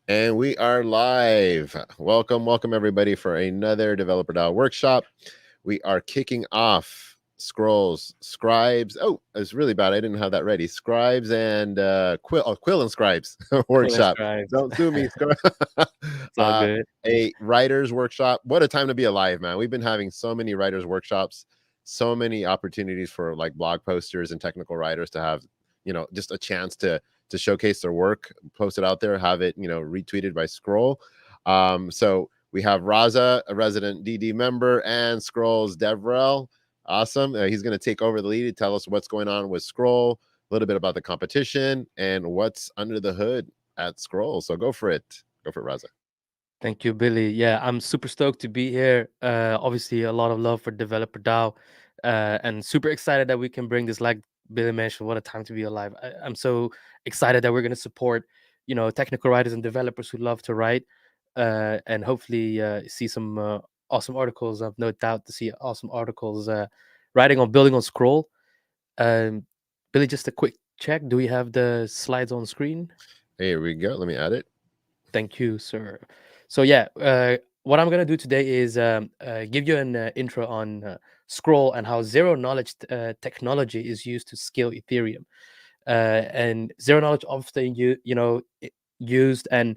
And we are live. Welcome everybody for another Developer DAO workshop. We are kicking off Scrolls, Scribes. Oh, it's really bad. I didn't have that ready. Scribes and Quill and Scribes Quill and workshop. Scribes. Don't sue me. It's all good. A writers workshop. What a time to be alive, man. We've been having so many writers workshops, so many opportunities for like blog posters and technical writers to have, just a chance to showcase their work, post it out there, have it, retweeted by Scroll. So we have Raza, a resident DD member, and Scroll's Dev Rel. Awesome. He's going to take over the lead and tell us what's going on with Scroll, a little bit about the competition, and what's under the hood at Scroll. So go for it. Go for it, Raza. Thank you, Billy. Yeah, I'm super stoked to be here. Obviously, a lot of love for Developer DAO, and super excited that we can bring this. Like Billy mentioned, what a time to be alive. I'm so excited that we're going to support, technical writers and developers who love to write, and hopefully see some awesome articles. I've no doubt to see awesome articles writing on building on Scroll. Um, Billy, just a quick check. Do we have the slides on screen? Here we go. Let me add it. Thank you, sir. So yeah, what I'm gonna do today is give you an intro on Scroll and how zero knowledge technology is used to scale Ethereum. And zero knowledge often used and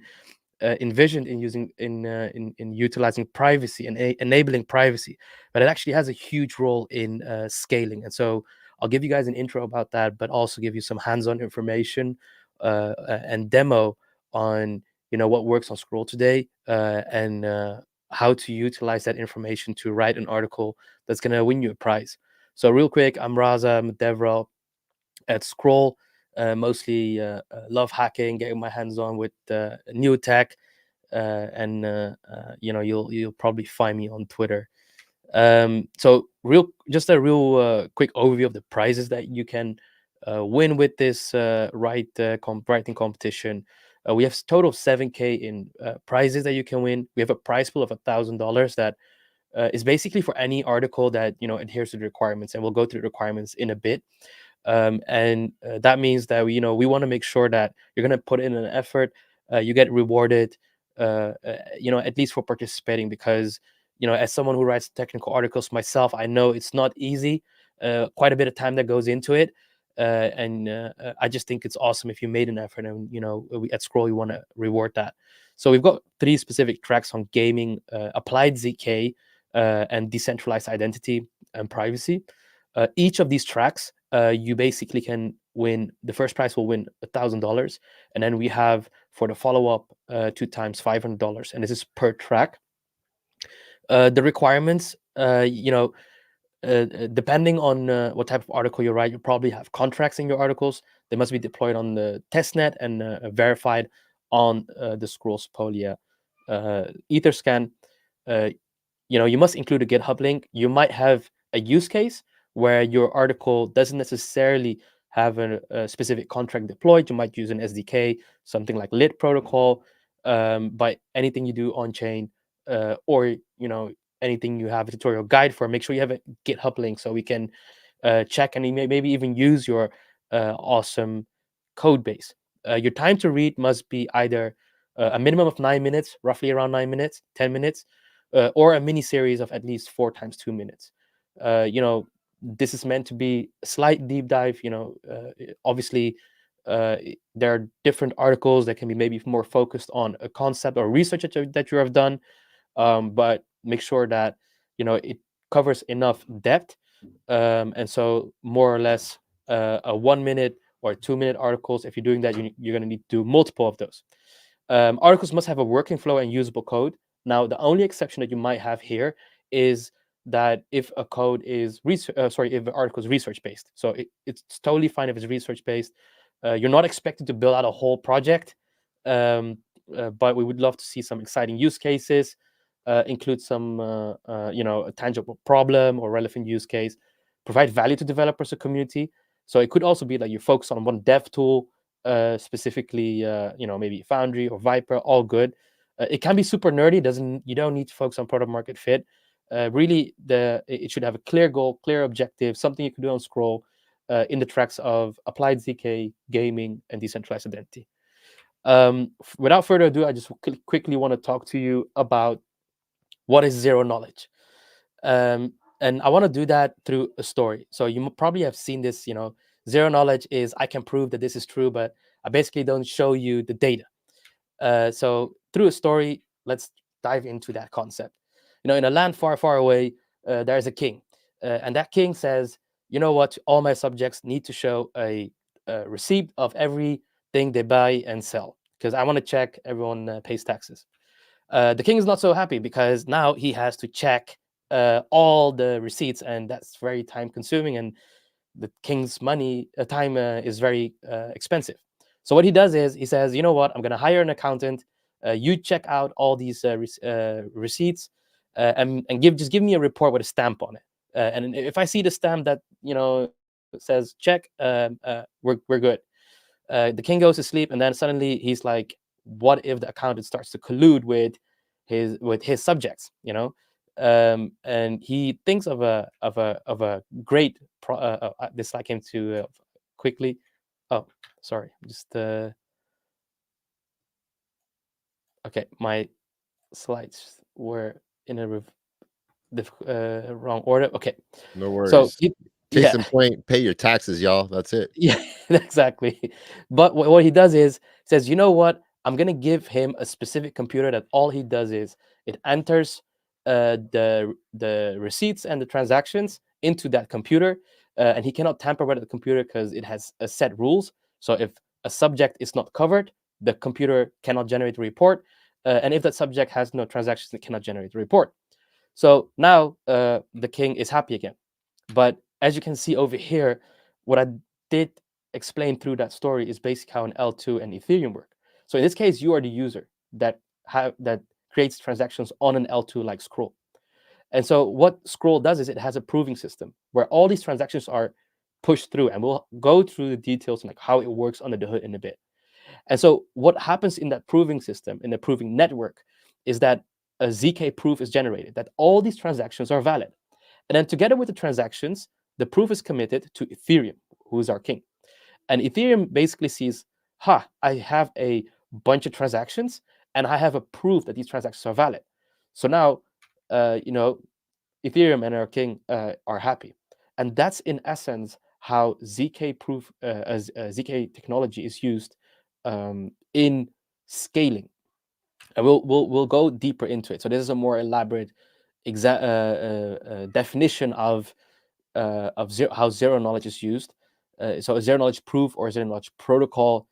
envisioned in using in utilizing privacy and enabling privacy, but it actually has a huge role in scaling. And so I'll give you guys an intro about that, but also give you some hands-on information and demo on what works on Scroll today, and how to utilize that information to write an article that's going to win you a prize. So real quick, I'm Raza, I'm a Dev Rel at Scroll. Mostly love hacking, getting my hands on with new tech, and you'll probably find me on Twitter. So just a real quick overview of the prizes that you can win with this writing competition. We have total of 7K in prizes that you can win. We have a prize pool of $1,000 that is basically for any article that adheres to the requirements, and we'll go through the requirements in a bit. And that means that we want to make sure that you're going to put in an effort, you get rewarded, at least for participating, because as someone who writes technical articles myself, I know it's not easy. Quite a bit of time that goes into it, and I just think it's awesome if you made an effort, and we at Scroll we want to reward that. So we've got 3 specific tracks on gaming, applied ZK, and decentralized identity and privacy. Each of these tracks, you basically can win. The first prize will win $1,000, and then we have for the follow-up 2 times $500, and this is per track. The requirements, depending on what type of article you write, you probably have contracts in your articles. They must be deployed on the testnet and verified on the Scrolls Polia Etherscan. You must include a GitHub link. You might have a use case where your article doesn't necessarily have a specific contract deployed. You might use an SDK, something like Lit protocol, but anything you do on chain, or anything you have a tutorial guide for, make sure you have a GitHub link so we can check and maybe even use your awesome code base. Your time to read must be either a minimum of 9 minutes, roughly around 9 minutes, 10 minutes, or a mini series of at least 4 times 2 minutes. This is meant to be a slight deep dive. Obviously, there are different articles that can be maybe more focused on a concept or research that you have done, but make sure that it covers enough depth. And so more or less a 1 minute or 2 minute articles. If you're doing that, you're going to need to do multiple of those. Articles must have a working flow and usable code. Now, the only exception that you might have here is that if a code is if the article is research based. So it's totally fine if it's research based. You're not expected to build out a whole project, but we would love to see some exciting use cases, include some a tangible problem or relevant use case, provide value to developers or community. So it could also be that you focus on one dev tool, specifically, maybe Foundry or Viper, all good. It can be super nerdy. You don't need to focus on product market fit. Really, it should have a clear goal, clear objective, something you can do on Scroll, in the tracks of applied ZK, gaming, and decentralized identity. Without further ado, I just quickly want to talk to you about what is zero knowledge. um, and I want to do that through a story. So you probably have seen this. Zero knowledge is I can prove that this is true, but I basically don't show you the data. So through a story, let's dive into that concept. In a land far, far away, there is a king, and that king says, "You know what? All my subjects need to show a receipt of everything they buy and sell, because I want to check everyone pays taxes." The king is not so happy because now he has to check all the receipts, and that's very time consuming, and the king's money time is very expensive. So what he does is he says, "You know what? I'm going to hire an accountant. You check out all these receipts, and give me a report with a stamp on it. And if I see the stamp that says check, we're good." The king goes to sleep, and then suddenly he's like, "What if the accountant starts to collude with his subjects?" And he thinks of a great this I came to quickly. Oh, sorry, just okay. My slides were in the wrong order. Okay, No so worries. Case yeah. in point, pay your taxes, y'all. That's it. Yeah, exactly. But what he does is says, "You know what? I'm gonna give him a specific computer that all he does is it enters the receipts and the transactions into that computer, and he cannot tamper with the computer because it has a set rules. So if a subject is not covered, the computer cannot generate a report, and if that subject has no transactions, it cannot generate a report. So now the king is happy again. But as you can see over here, what I did explain through that story is basically how an L2 and Ethereum work. So in this case, you are the user that creates transactions on an L2 like Scroll. And so what Scroll does is it has a proving system where all these transactions are pushed through, and we'll go through the details and like how it works under the hood in a bit. And so what happens in that proving system, in the proving network, is that a ZK proof is generated that all these transactions are valid. And then together with the transactions, the proof is committed to Ethereum, who is our king. And Ethereum basically sees, I have a bunch of transactions and I have a proof that these transactions are valid. So now, Ethereum and our king are happy. And that's in essence how ZK proof, as ZK technology is used in scaling. And we'll go deeper into it. So this is a more elaborate definition of how zero knowledge is used. So a zero knowledge proof or zero knowledge protocol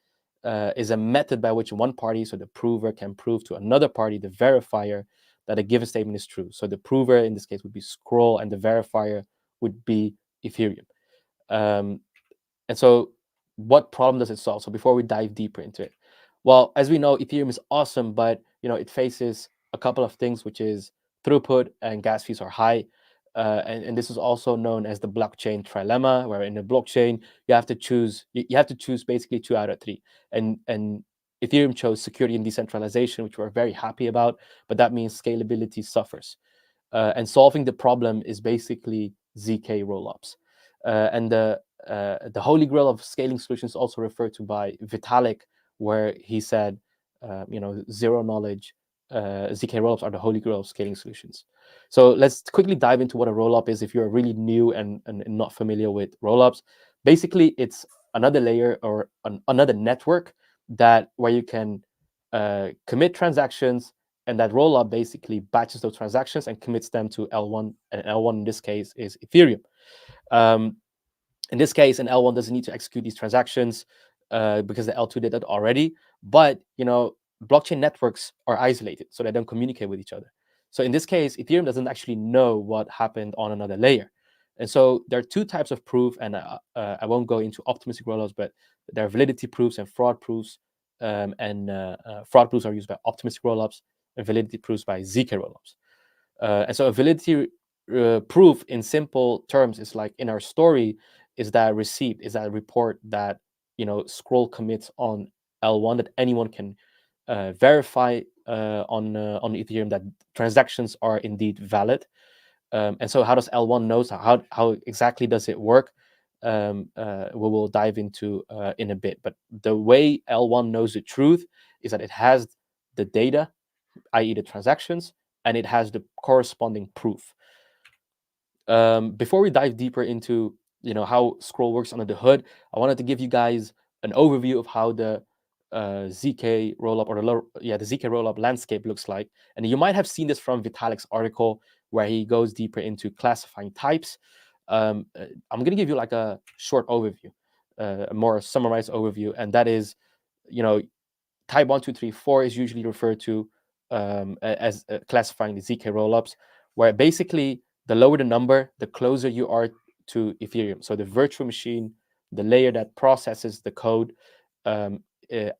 is a method by which one party, so the prover, can prove to another party, the verifier, that a given statement is true. So the prover in this case would be Scroll, and the verifier would be Ethereum. Um, and so, what problem does it solve? So before we dive deeper into it, well, as we know, Ethereum is awesome, but it faces a couple of things, which is throughput and gas fees are high. And this is also known as the blockchain trilemma, where in a blockchain you have to choose basically two out of three. And Ethereum chose security and decentralization, which we're very happy about, but that means scalability suffers. And solving the problem is basically ZK rollups. And the holy grail of scaling solutions, also referred to by Vitalik, where he said, zero knowledge, ZK rollups are the holy grail of scaling solutions. So let's quickly dive into what a rollup is if you're really new and not familiar with rollups. Basically, it's another layer or another network that where you can commit transactions, and that rollup basically batches those transactions and commits them to L1, and L1 in this case is Ethereum. Um, in this case, an L1 doesn't need to execute these transactions because the L2 did that already. But blockchain networks are isolated, so they don't communicate with each other. So in this case, Ethereum doesn't actually know what happened on another layer. And so there are two types of proof, and I won't go into optimistic rollups, but there are validity proofs and fraud proofs. And fraud proofs are used by optimistic rollups, and validity proofs by ZK rollups. And so a validity proof in simple terms is like in our story is that receipt, is that report that Scroll commits on L1 that anyone can verify on Ethereum that transactions are indeed valid. And so how does L1 knows how exactly does it work? we will dive into in a bit. But the way L1 knows the truth is that it has the data, i.e. the transactions, and it has the corresponding proof. Before we dive deeper into how Scroll works under the hood, I wanted to give you guys an overview of how the ZK rollup the ZK rollup landscape looks like. And you might have seen this from Vitalik's article where he goes deeper into classifying types. I'm going to give you like a short overview, a more summarized overview, and that is, type 1, 2, 3, 4 is usually referred to as classifying the ZK rollups, where basically the lower the number, the closer you are to Ethereum. So the virtual machine, the layer that processes the code,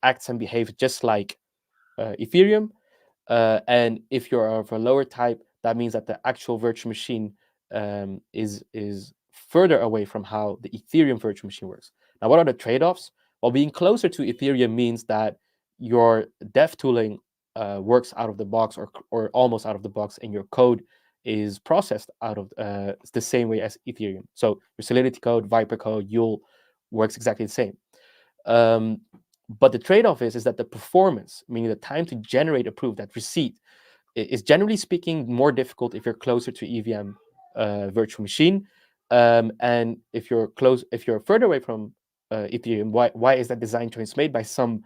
acts and behaves just like Ethereum. And if you're of a lower type, that means that the actual virtual machine is further away from how the Ethereum virtual machine works. Now, what are the trade-offs? Well, being closer to Ethereum means that your dev tooling works out of the box or almost out of the box, and your code is processed out of the same way as Ethereum. So your Solidity code, Viper code, Yule works exactly the same. But the trade-off is that the performance, meaning the time to generate a proof, that receipt, is generally speaking more difficult if you're closer to EVM virtual machine. And if you're further away from Ethereum, why is that design choice made by some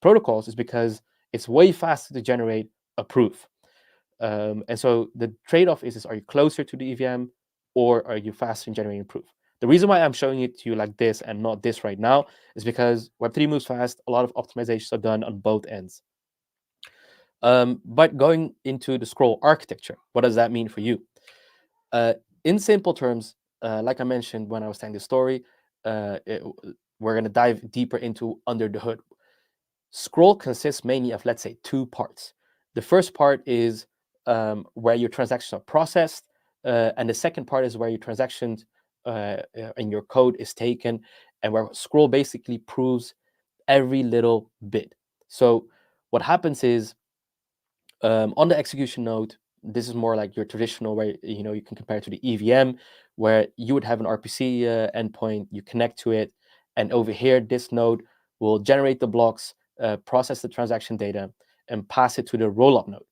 protocols? Is because it's way faster to generate a proof. And so the trade-off is are you closer to the EVM or are you faster in generating proof? The reason why I'm showing it to you like this and not this right now is because Web3 moves fast. A lot of optimizations are done on both ends. But going into the Scroll architecture, what does that mean for you? In simple terms, like I mentioned when I was telling the story, we're going to dive deeper into under the hood. Scroll consists mainly of, let's say, two parts. The first part is where your transactions are processed, and the second part is where your transactions and your code is taken, and where Scroll basically proves every little bit. So what happens is on the execution node, this is more like your traditional where you can compare it to the EVM, where you would have an RPC endpoint, you connect to it, and over here, this node will generate the blocks, process the transaction data, and pass it to the rollup node.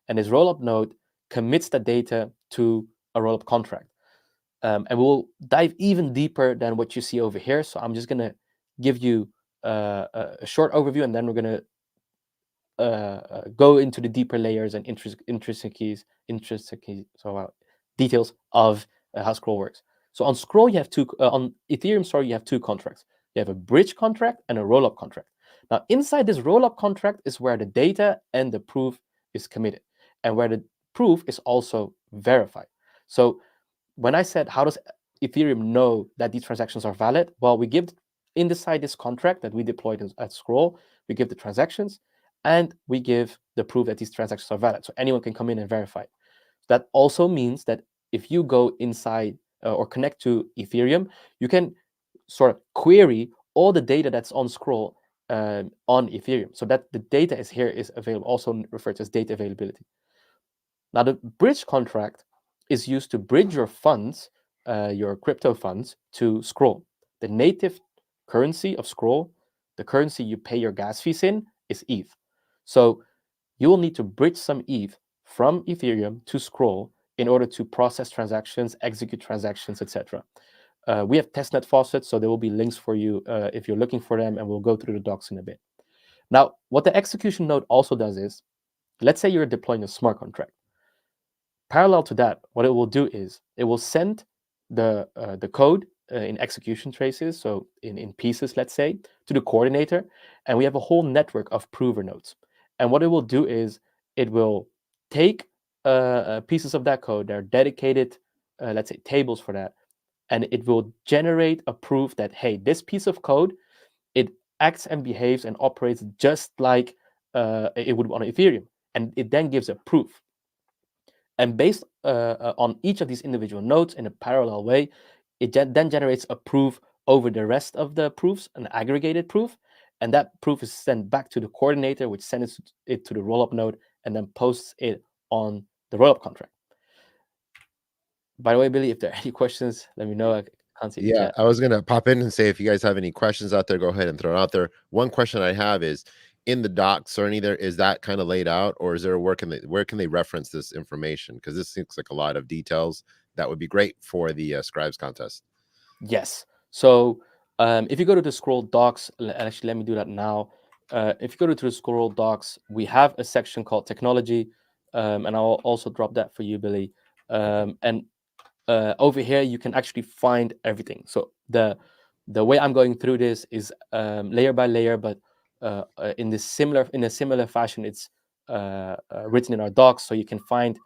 And this rollup node commits the data to a rollup contract. And we'll dive even deeper than what you see over here. So I'm just going to give you a short overview, and then we're going to go into the deeper layers and details of how Scroll works. So on Scroll, you have on Ethereum, sorry, you have two contracts. You have a bridge contract and a rollup contract. Now, inside this rollup contract is where the data and the proof is committed, and where the proof is also verified. So when I said, how does Ethereum know that these transactions are valid? Well, we give inside this contract that we deployed at Scroll, we give the transactions, and we give the proof that these transactions are valid. So anyone can come in and verify. That also means that if you go inside or connect to Ethereum, you can sort of query all the data that's on Scroll on Ethereum, so that the data is available, also referred to as data availability. Now, the bridge contract is used to bridge your funds, your crypto funds, to Scroll. The native currency of Scroll, the currency you pay your gas fees in, is ETH. So you will need to bridge some ETH from Ethereum to Scroll in order to process transactions, execute transactions, etc. We have testnet faucets, so there will be links for you if you're looking for them, and we'll go through the docs in a bit. Now, what the execution node also does is, let's say you're deploying a smart contract. Parallel to that, what it will do is it will send the code in execution traces, so in pieces, let's say, to the coordinator, and we have a whole network of prover nodes. And what it will do is it will take pieces of that code, there are dedicated, let's say, tables for that, and it will generate a proof that, hey, this piece of code, it acts and behaves and operates just like it would on Ethereum. And it then gives a proof. And based on each of these individual nodes in a parallel way, it then generates a proof over the rest of the proofs, an aggregated proof. And that proof is sent back to the coordinator, which sends it to the rollup node and then posts it on the rollup contract. By the way, Billy, if there are any questions, let me know. Can't see the Yeah, chat. I was gonna pop in and say if you guys have any questions out there, go ahead and throw it out there. One question I have is in the docs or any there is that kind of laid out, or is there where can they reference this information? Because this seems like a lot of details that would be great for the scribes contest. Yes. So if you go to the scroll docs, actually, let me do that now. If you go to the scroll docs, we have a section called technology, and I'll also drop that for you, Billy. And over here, you can actually find everything. So the way I'm going through this is layer by layer, but in a similar fashion, it's written in our docs. So you can find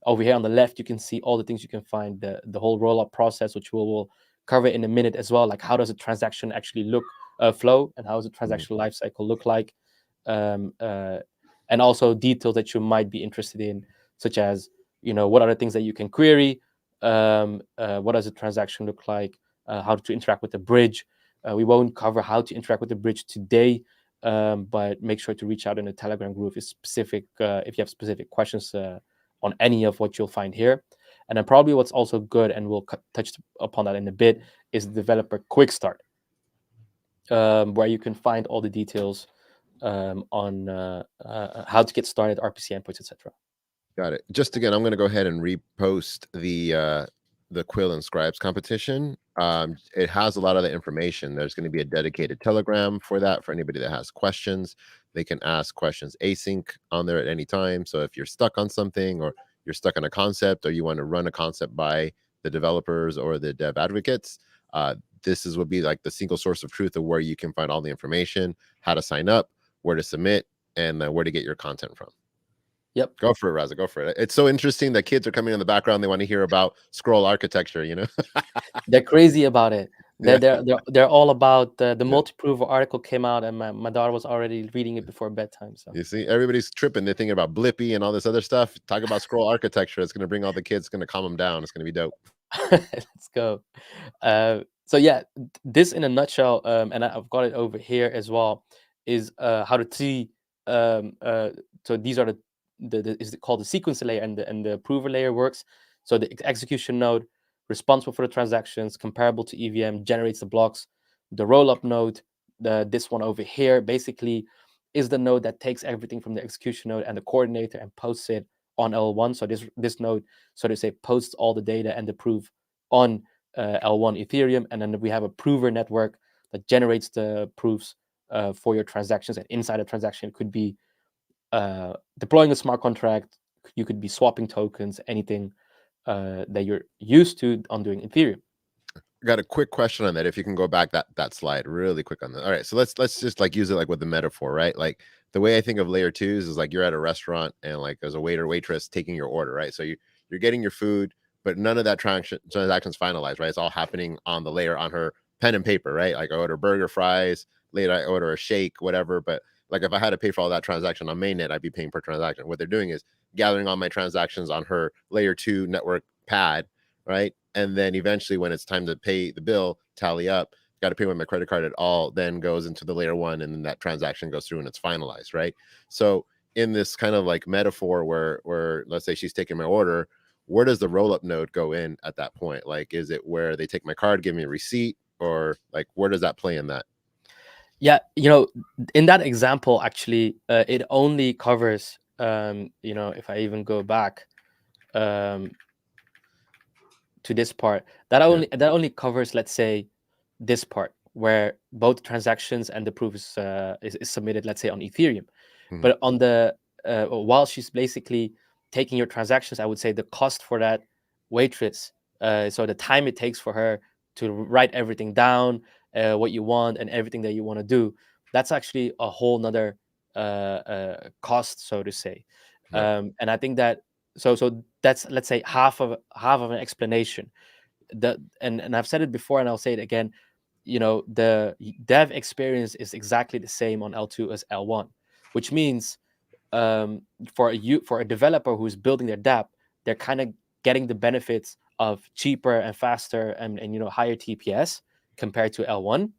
over here on the left, you can see all the things you can find the whole roll up process, which we'll cover in a minute as well. Like how does a transaction actually look flow, and how does a Mhm. transaction life cycle look like, um, uh, and also details that you might be interested in, such as what are the things that you can query, what does a transaction look like, how to interact with the bridge. We won't cover how to interact with the bridge today, but make sure to reach out in the Telegram group if you have specific questions on any of what you'll find here. And then probably what's also good, and we'll touch upon that in a bit, is the developer quick start, where you can find all the details on how to get started, RPC endpoints, etc. Got it. Just again, I'm going to go ahead and repost the Quill and Scribes competition. It has a lot of the information. There's going to be a dedicated Telegram for that for anybody that has questions. They can ask questions async on there at any time. So if you're stuck on something or you're stuck on a concept or you want to run a concept by the developers or the dev advocates, this is would be like the single source of truth of where you can find all the information, how to sign up, where to submit, and where to get your content from. Yep. Go for it, Raza. Go for it. It's so interesting that kids are coming in the background. They want to hear about scroll architecture, you know? They're crazy about it. They're Yeah. they're they're, they're all about the Yeah. multi-prover article came out, and my daughter was already reading it before bedtime. So You see, everybody's tripping. They're thinking about Blippy and all this other stuff. Talk about scroll architecture. It's going to bring all the kids, it's going to calm them down. It's going to be dope. let's go. So yeah, this in a nutshell, and I've got it over here as well, is how to see. So these are the is called the sequence layer, and the prover layer works. So the execution node responsible for the transactions, comparable to EVM, generates the blocks. The rollup node, this one over here, basically is the node that takes everything from the execution node and the coordinator and posts it on L1. So this node, so to say, posts all the data and the proof on L1 Ethereum, and then we have a prover network that generates the proofs for your transactions. And inside a transaction, it could be deploying a smart contract, you could be swapping tokens, anything that you're used to on doing Ethereum. Got a quick question on that. If you can go back that slide really quick on that. All right, so let's just like use it like with the metaphor, right? Like the way I think of layer twos is like you're at a restaurant and like there's a waiter waitress taking your order, right? So you're getting your food, but none of that transaction's finalized, right? It's all happening on the layer on her pen and paper, right? Like I order burger, fries, later I order a shake, whatever. But like if I had to pay for all that transaction on mainnet, I'd be paying per transaction. What they're doing is gathering all my transactions on her layer two network pad, right? And then eventually when it's time to pay the bill, tally up, got to pay with my credit card, it all then goes into the layer one and then that transaction goes through and it's finalized, right? So in this kind of like metaphor where let's say she's taking my order, where does the roll up node go in at that point? Like is it where they take my card, give me a receipt, or like where does that play in that? Yeah, in that example, actually, it only covers, if I even go back um, to this part, Yeah. that only covers, let's say, this part where both transactions and the proof is submitted, let's say, on Ethereum. Mhm. But on the while she's basically taking your transactions, I would say the cost for that waitress, so the time it takes for her to write everything down, what you want and everything that you want to do, that's actually a whole nother cost, so to say. Right. And I think that so that's, let's say, half of an explanation. And I've said it before and I'll say it again. The dev experience is exactly the same on L2 as L1, which means for a developer who's building their dApp, they're kind of getting the benefits of cheaper and faster and higher TPS compared to L1.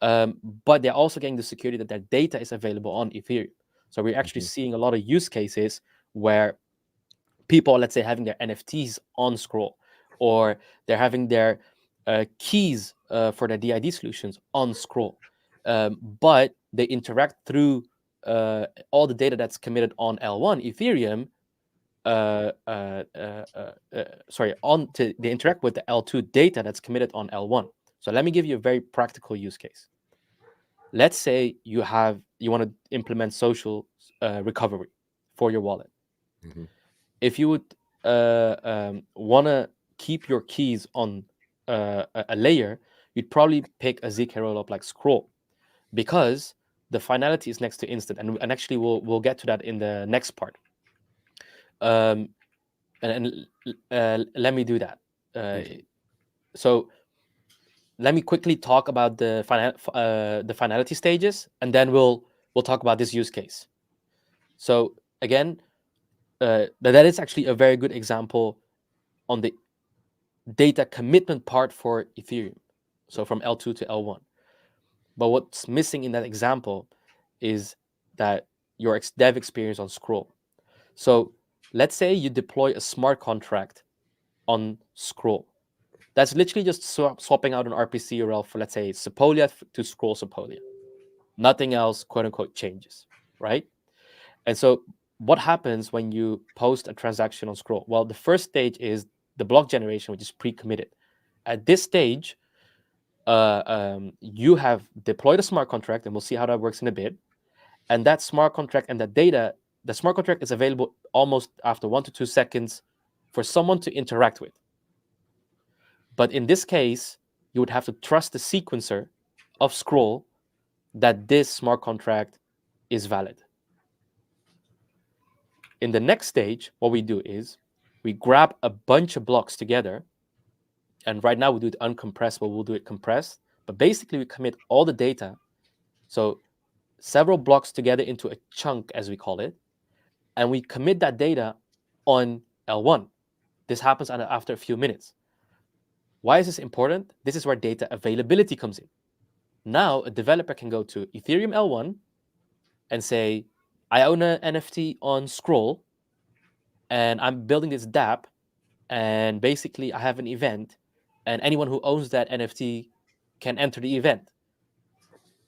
But they're also getting the security that their data is available on Ethereum. So we're actually Mhm. seeing a lot of use cases where people, let's say, having their NFTs on Scroll, or they're having their keys for the DID solutions on Scroll, but they interact through all the data that's committed on L1 Ethereum. They interact with the L2 data that's committed on L1. So let me give you a very practical use case. Let's say you want to implement social recovery for your wallet. Mm-hmm. If you would want to keep your keys on a layer, you'd probably pick a ZK rollup like Scroll, because the finality is next to instant, and actually we'll get to that in the next part. Let me do that. Okay. So let me quickly talk about the finality stages, and then we'll talk about this use case. So again, that is actually a very good example on the data commitment part for Ethereum. So from L2 to L1. But what's missing in that example is that your dev experience on Scroll. So let's say you deploy a smart contract on Scroll. That's literally just swapping out an RPC URL for, let's say, Sepolia to Scroll Sepolia. Nothing else, quote unquote, changes, right? And so what happens when you post a transaction on Scroll? Well, the first stage is the block generation, which is pre-committed. At this stage, you have deployed a smart contract, and we'll see how that works in a bit. And that smart contract and that data, the smart contract is available almost after 1 to 2 seconds for someone to interact with. But in this case, you would have to trust the sequencer of Scroll that this smart contract is valid. In the next stage, what we do is we grab a bunch of blocks together. And right now we do it uncompressed, but we'll do it compressed. But basically, we commit all the data, so several blocks together into a chunk, as we call it, and we commit that data on L1. This happens after a few minutes. Why is this important? This is where data availability comes in. Now, a developer can go to Ethereum L1 and say, I own an NFT on Scroll, and I'm building this dApp, and basically I have an event, and anyone who owns that NFT can enter the event.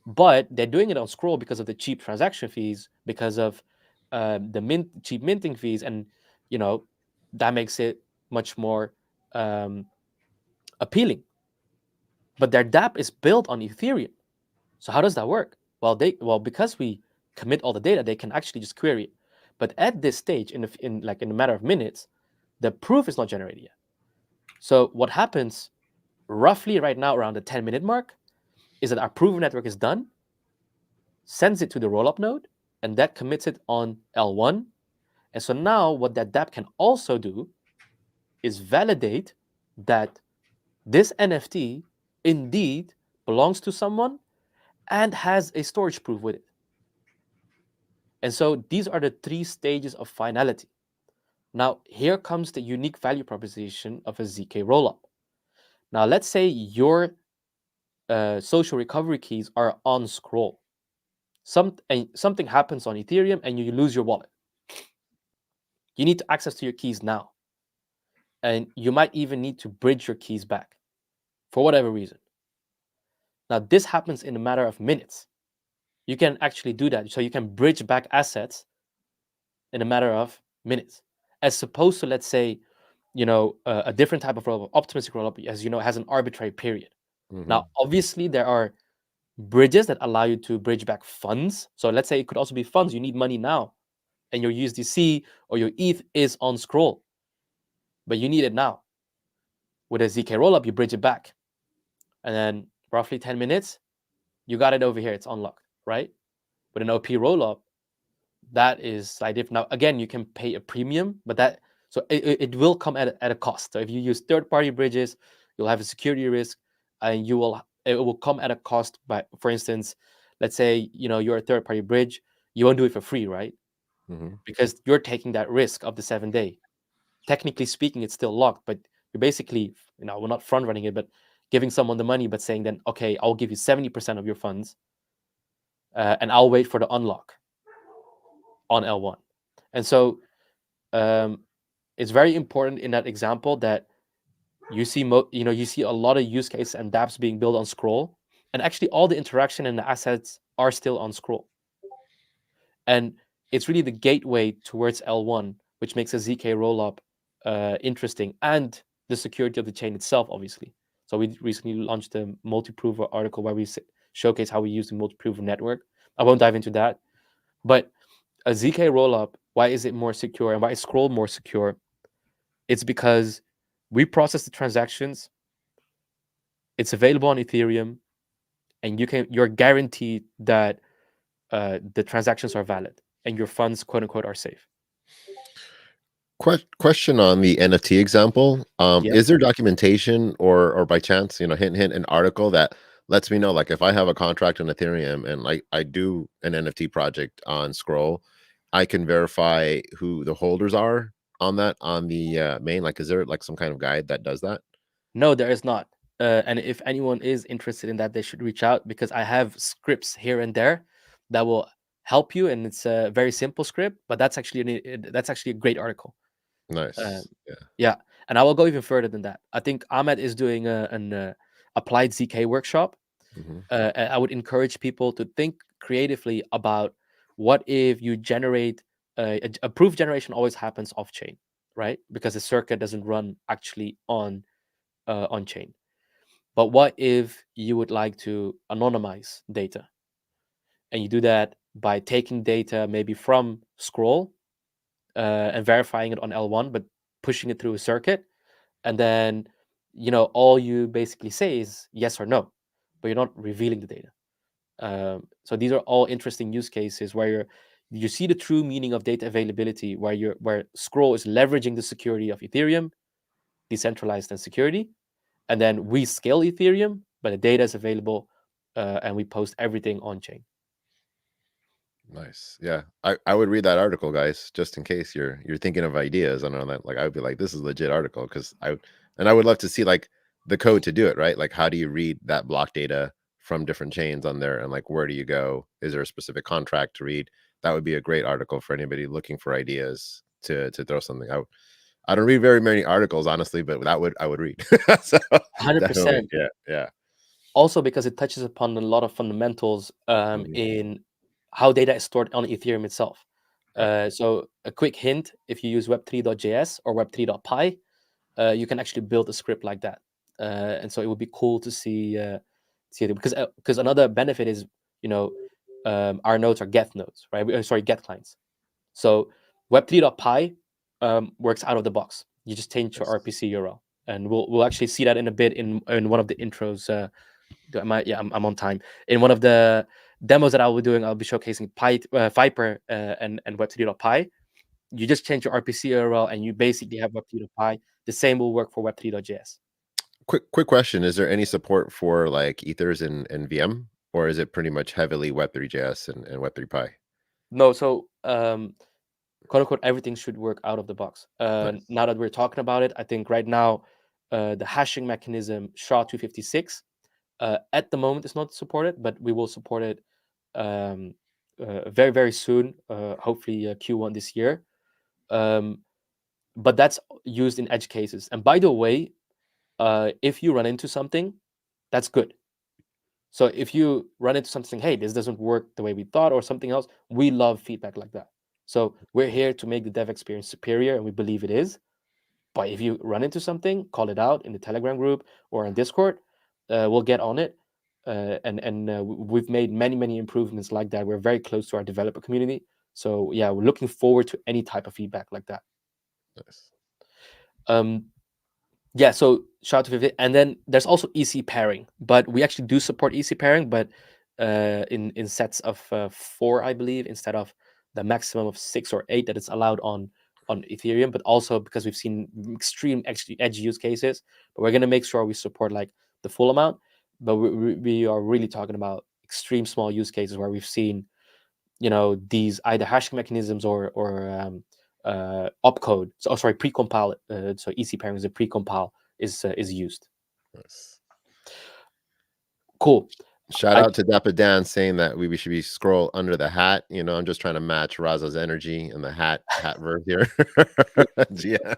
But they're doing it on Scroll because of the cheap transaction fees, because of the cheap minting fees, and that makes it much more appealing. But their dApp is built on Ethereum. So how does that work? Well, because we commit all the data, they can actually just query it. But at this stage, in a matter of minutes, the proof is not generated yet. So what happens roughly right now around the 10-minute mark is that our proof network is done, sends it to the rollup node, and that commits it on L1. And so now what that dApp can also do is validate that this NFT indeed belongs to someone and has a storage proof with it. And so these are the 3 stages of finality. Now, here comes the unique value proposition of a ZK rollup. Now, let's say your social recovery keys are on Scroll. Something happens on Ethereum and you lose your wallet. You need access to your keys now. And you might even need to bridge your keys back for whatever reason. Now, this happens in a matter of minutes. You can actually do that. So you can bridge back assets in a matter of minutes, as opposed to, let's say, a different type of rollup, optimistic rollup, as you know, has an arbitrary period. Mm-hmm. Now, obviously, there are bridges that allow you to bridge back funds. So let's say it could also be funds. You need money now, and your USDC or your ETH is on Scroll, but you need it now. With a ZK rollup, you bridge it back, and then roughly 10 minutes, you got it over here. It's unlocked, right? With an OP rollup, that is slightly different. Now, again, you can pay a premium, but it will come at a cost. So if you use third-party bridges, you'll have a security risk, and it will come at a cost. By, for instance, let's say you're a third-party bridge, you won't do it for free, right? Mm-hmm. Because you're taking that risk of the 7-day. Technically speaking, it's still locked, but you're basically, we're not front running it, but giving someone the money, but saying then, okay, I'll give you 70% of your funds, and I'll wait for the unlock on L1. And so it's very important in that example that you see you see a lot of use cases and dApps being built on Scroll, and actually all the interaction and the assets are still on Scroll. And it's really the gateway towards L1, which makes a ZK rollup interesting, and the security of the chain itself, obviously. So we recently launched a multi-prover article where we showcase how we use the multi-prover network. I won't dive into that, but a ZK rollup, why is it more secure and why is Scroll more secure? It's because we process the transactions, it's available on Ethereum, and you're guaranteed that the transactions are valid and your funds, quote unquote, are safe. Question on the NFT example. Yep. Is there documentation or by chance, hint, hint, an article that lets me know, like if I have a contract on Ethereum and like I do an NFT project on Scroll, I can verify who the holders are on that on the main? Like, is there like some kind of guide that does that? No, there is not. And if anyone is interested in that, they should reach out because I have scripts here and there that will help you, and it's a very simple script, but that's actually a great article. Nice. Yeah. Yeah, and I will go even further than that. I think Ahmed is doing an applied ZK workshop. Hmm. And I would encourage people to think creatively about what if you generate a proof generation always happens off chain, right? Because the circuit doesn't run actually on chain. But what if you would like to anonymize data, and you do that by taking data maybe from Scroll and verifying it on L1, but pushing it through a circuit, and then all you basically say is yes or no, but you're not revealing the data. So these are all interesting use cases where you see the true meaning of data availability, where Scroll is leveraging the security of Ethereum, decentralized and security, and then we scale Ethereum, but the data is available, and we post everything on chain. Nice. Yeah. I would read that article, guys, just in case you're thinking of ideas and all that. Like I would be like, this is a legit article because I would love to see like the code to do it, right? Like how do you read that block data from different chains on there and like where do you go? Is there a specific contract to read? That would be a great article for anybody looking for ideas to throw something out. I don't read very many articles, honestly, but I would read. So 100%. definitely, yeah, yeah. Also because it touches upon a lot of fundamentals Mhm. in how data is stored on Ethereum itself. Right. So a quick hint: if you use Web3.js or Web3.py, you can actually build a script like that. And so it would be cool to see it, because another benefit is our nodes are get nodes, right? Sorry, get clients. So Web3.py works out of the box. You just change your Yes. RPC URL, and we'll actually see that in a bit in one of the intros. I'm on time. In one of the demos that I'll be doing, I'll be showcasing Viper and Web3.py. You just change your RPC URL and you basically have Web3.py. The same will work for Web3.js. Quick question: is there any support for like ethers and VM, or is it pretty much heavily Web3.js and Web3 Pi? No, so quote unquote everything should work out of the box. Nice. Now that we're talking about it, I think right now the hashing mechanism SHA-256 at the moment is not supported, but we will support it um, very very soon. Hopefully Q1 this year. Um, but that's used in edge cases. And by the way, if you run into something, that's good. So if you run into something, hey, this doesn't work the way we thought, or something else, we love feedback like that. So we're here to make the dev experience superior, and we believe it is. But if you run into something, call it out in the Telegram group or on Discord. We'll get on it. We've made many improvements like that. We're very close to our developer community. So yeah, we're looking forward to any type of feedback like that. Nice. Um, Yeah, so shout out to Vivid. And then there's also EC pairing, but we actually do support EC pairing, but in sets of 4, I believe, instead of the maximum of 6 or 8 that is allowed on Ethereum. But also because we've seen extreme edge use cases, but we're gonna make sure we support like the full amount. But we are really talking about extreme small use cases where we've seen these either hashing mechanisms or opcode. So sorry, precompile. So EC pairing is a precompile is used. Nice. Cool. Shout I out to Dapper Dan saying that we should be scroll under the hat. I'm just trying to match Raza's energy and the hat verb here. Yeah.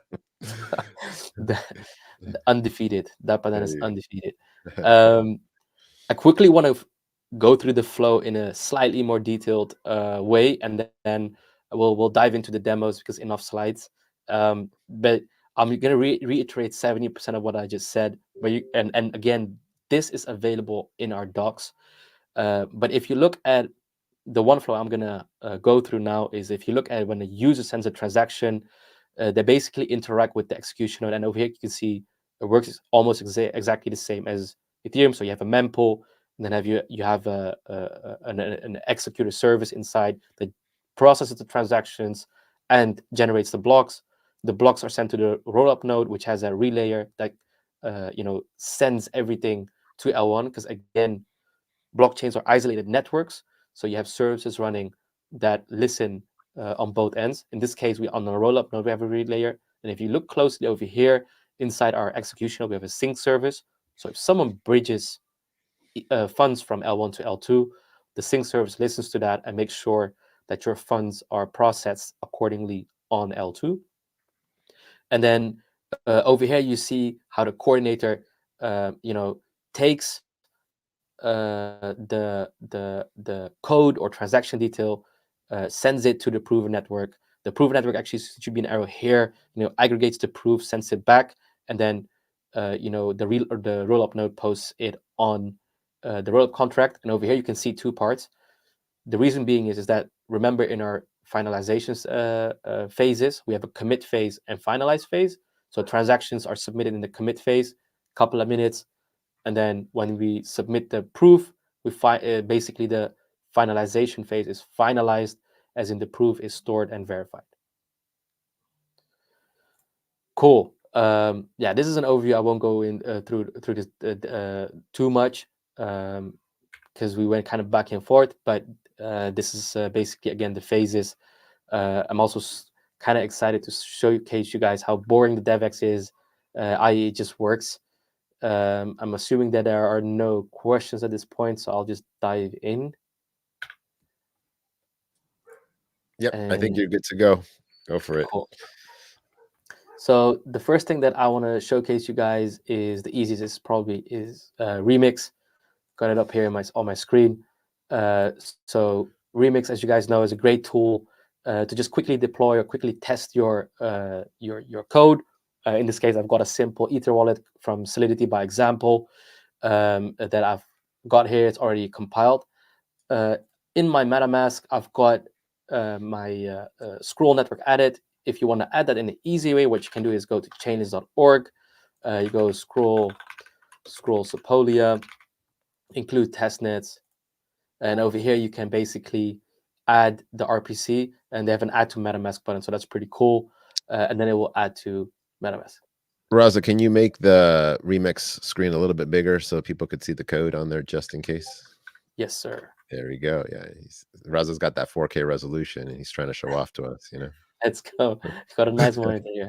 undefeated. That banana is There undefeated. you I quickly want to go through the flow in a slightly more detailed way, and then we'll dive into the demos because enough slides. But I'm gonna reiterate 70% of what I just said. But and again, this is available in our docs. But if you look at the one flow I'm gonna go through now, is if you look at when the user sends a transaction, they basically interact with the execution node, and over here you can see it works almost exactly the same as Ethereum. So you have a mempool, and then you have an executor service inside that processes the transactions and generates the blocks. The blocks are sent to the rollup node, which has a relayer that sends everything to L1, because again, blockchains are isolated networks, so you have services running that listen on both ends. In this case, we on the rollup node we have a read layer, and if you look closely over here inside our execution, we have a sync service. So if someone bridges funds from L1 to L2, the sync service listens to that and makes sure that your funds are processed accordingly on L2. And then over here you see how the coordinator takes the code or transaction detail, sends it to the prover network. The prover network actually should be an arrow here. Aggregates the proof, sends it back, and then the rollup node posts it on the rollup contract. And over here you can see two parts. The reason being is that, remember, in our finalizations phases, we have a commit phase and finalize phase. So transactions are submitted in the commit phase, couple of minutes, and then when we submit the proof, we basically the finalization phase is finalized, as in the proof is stored and verified. Cool. Yeah, this is an overview. I won't go in through this too much, because we went kind of back and forth. But this is basically, again, the phases. I'm also kind of excited to showcase you guys how boring the DevX is, i.e. it just works. I'm assuming that there are no questions at this point, so I'll just dive in. Yep, I think you're good to go. Go for it. Cool. So the first thing that I want to showcase you guys is the easiest. Is probably Remix. Got it up here on my screen. So Remix, as you guys know, is a great tool to just quickly deploy or quickly test your code. In this case, I've got a simple Ether wallet from Solidity by example that I've got here. It's already compiled. In my MetaMask, I've got my Scroll network added. If you want to add that in an easy way, what you can do is go to chainlist.org. You go scroll Sepolia, include testnets, and over here you can basically add the RPC, and they have an add to MetaMask button, so that's pretty cool. And then it will add to MetaMask. Raza, can you make the Remix screen a little bit bigger so people could see the code on there just in case? Yes, sir. There we go. Yeah, Raza's got that 4K resolution, and he's trying to show off to us. Let's go. Got a nice monitor here.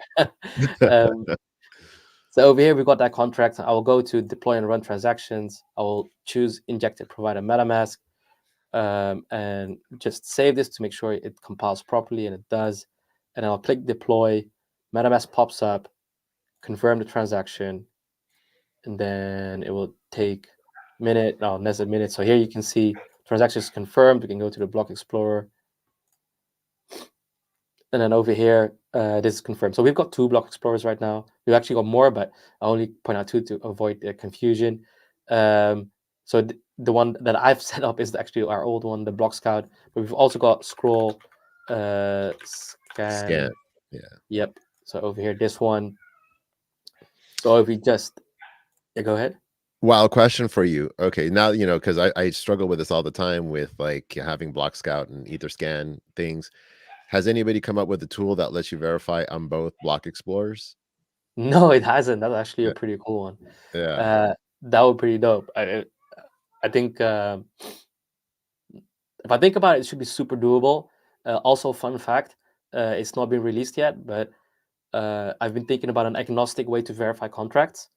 So over here we've got that contract. I will go to deploy and run transactions. I will choose injected provider MetaMask, and just save this to make sure it compiles properly, and it does. And I'll click deploy. MetaMask pops up, confirm the transaction, and then it will take less than a minute. So here you can see transactions confirmed. We can go to the block explorer, and then over here this is confirmed. So we've got 2 block explorers right now. We've actually got more, but I only point out 2 to avoid the confusion. So the one that I've set up is actually our old one, the block scout, but we've also got scroll scan. Yeah. Yep. So over here, this one. So if we just go ahead. Wild question for you. Okay, now because I struggle with this all the time with like having block scout and Etherscan things. Has anybody come up with a tool that lets you verify on both block explorers? No, it hasn't. That's actually a pretty cool one. Yeah. That would be pretty dope. I think if I think about it, it should be super doable. Also, fun fact, it's not been released yet, but I've been thinking about an agnostic way to verify contracts.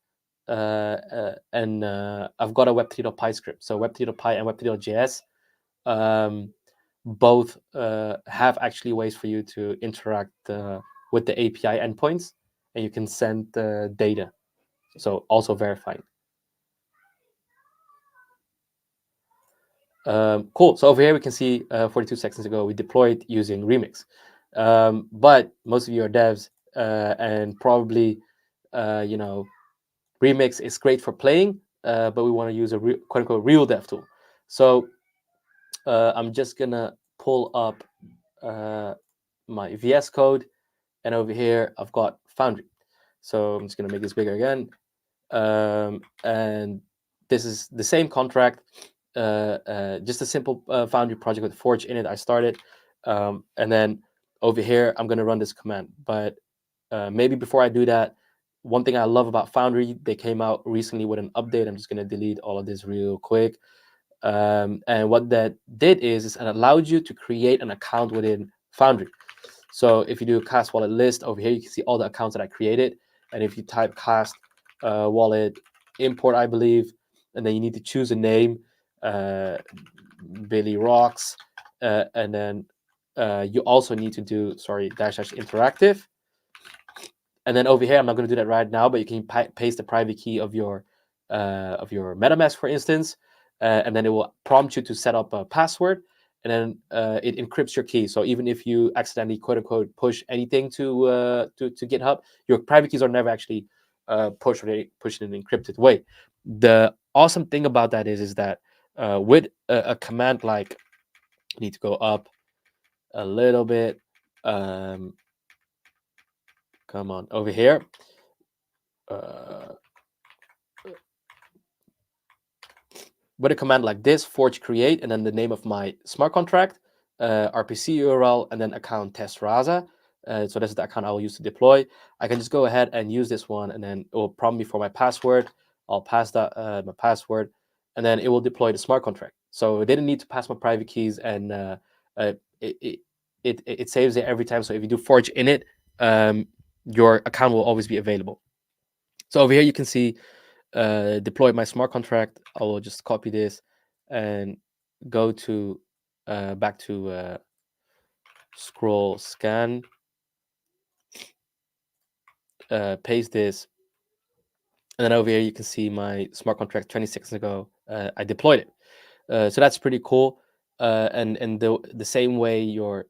And I've got a web3.py script. So web3.py and web3.js both have actually ways for you to interact with the API endpoints, and you can send data. So also verifying. Cool. So over here we can see 42 seconds ago we deployed using Remix. But most of you are devs, and probably Remix is great for playing, but we want to use a quote unquote real dev tool. So I'm just gonna pull up my VS Code, and over here I've got Foundry. So I'm just gonna make this bigger again, and this is the same contract, just a simple Foundry project with Forge in it. I started, and then over here I'm gonna run this command. But maybe before I do that, one thing I love about Foundry, they came out recently with an update. I'm just gonna delete all of this real quick. And what that did is it allowed you to create an account within Foundry. So if you do a cast wallet list over here, you can see all the accounts that I created. And if you type cast wallet import, I believe, and then you need to choose a name, Billy Rocks, and then you also need to do dash interactive. And then over here, I'm not going to do that right now, but you can paste the private key of your MetaMask, for instance, and then it will prompt you to set up a password, and then it encrypts your key. So even if you accidentally quote unquote push anything to GitHub, your private keys are never actually pushed in an encrypted way. The awesome thing about that is that with a command like, I need to go up a little bit. Come on over here. With a command like this, forge create, and then the name of my smart contract, RPC URL, and then account test Raza. So this is the account I will use to deploy. I can just go ahead and use this one, and then it will prompt me for my password. I'll pass that my password, and then it will deploy the smart contract. So it didn't need to pass my private keys, and it saves it every time. So if you do forge in it, your account will always be available. So over here you can see deploy my smart contract. I will just copy this and go to back to scroll scan, paste this, and then over here you can see my smart contract 20 seconds ago. I deployed it, so that's pretty cool. And the same way you're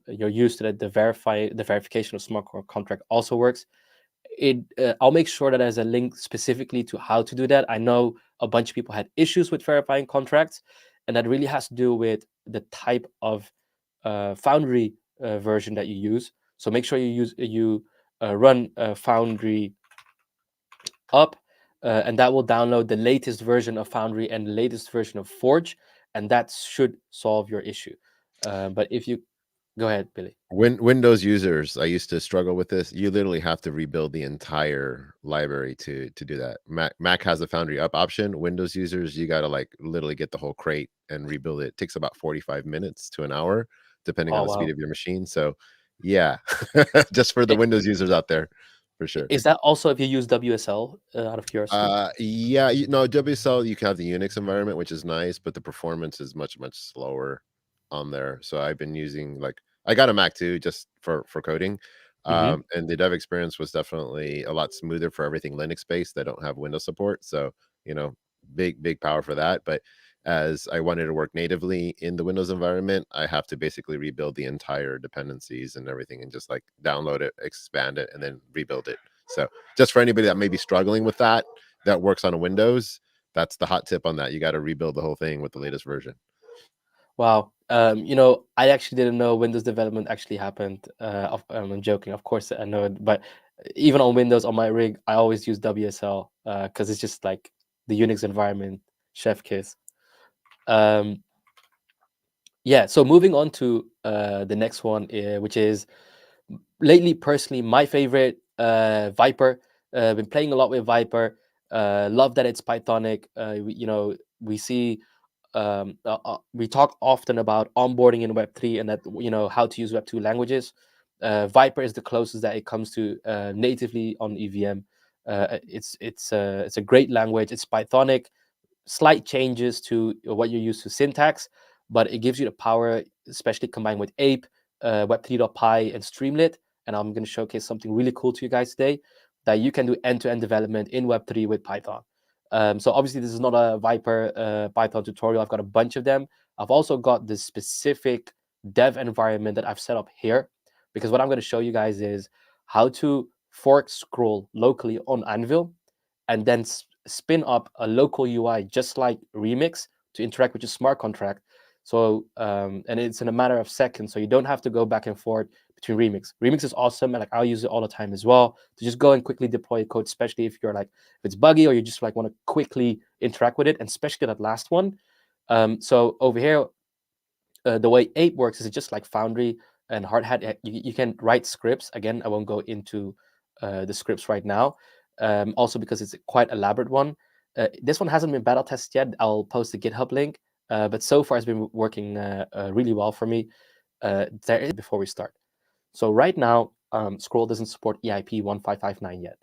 used to the verification of smart contract also works. I'll make sure that there's a link specifically to how to do that. I know a bunch of people had issues with verifying contracts, and that really has to do with the type of Foundry version that you use. So make sure you run Foundry up, and that will download the latest version of Foundry and the latest version of Forge, and that should solve your issue. But if you go ahead, Billy. Windows users, I used to struggle with this. You literally have to rebuild the entire library to do that. Mac has a Foundry up option. Windows users, you got to like literally get the whole crate and rebuild it. It takes about 45 minutes to an hour, depending on Oh the speed wow! of your machine. So, yeah, just for the Windows users out there, for sure. Is that also if you use WSL out of curiosity? Yeah, no, WSL, you can have the Unix environment, which is nice, but the performance is much slower on there. So I've been using like I got a Mac too, just for coding. Mm-hmm. And the dev experience was definitely a lot smoother for everything Linux based that don't have Windows support. So, you know, big power for that. But as I wanted to work natively in the Windows environment, I have to basically rebuild the entire dependencies and everything and just like download it, expand it, and then rebuild it. So just for anybody that may be struggling with that, that works on a Windows, that's the hot tip on that. You got to rebuild the whole thing with the latest version. Wow. I actually didn't know Windows development actually happened. I'm joking, of course I know it, but even on Windows on my rig, I always use WSL because it's just like the Unix environment, chef kiss. Um, yeah. So moving on to the next one, which is lately personally my favorite, Viper. Been playing a lot with Viper. Love that it's Pythonic. We see we talk often about onboarding in Web3 and that how to use Web2 languages. Viper is the closest that it comes to natively on EVM. It's a great language. It's Pythonic, slight changes to what you're used to syntax, but it gives you the power, especially combined with Ape, Web3.py, and Streamlit. And I'm going to showcase something really cool to you guys today. that you can do end-to-end development in Web3 with Python. So obviously this is not a Viper Python tutorial. I've got a bunch of them. I've also got this specific dev environment that I've set up here, because what I'm going to show you guys is how to fork scroll locally on Anvil and then spin up a local UI just like Remix to interact with your smart contract. So and it's in a matter of seconds, so you don't have to go back and forth between Remix. Remix is awesome, and like I'll use it all the time as well to just go and quickly deploy code, especially if you're like if it's buggy or you just like want to quickly interact with it, and especially that last one. So over here, the way Ape works is just like Foundry and Hard Hat. You can write scripts. Again, I won't go into the scripts right now. Also because it's a quite elaborate one. This one hasn't been battle tested yet. I'll post a GitHub link. But so far it's been working really well for me. There is before we start. So right now, Scroll doesn't support EIP 1559 yet.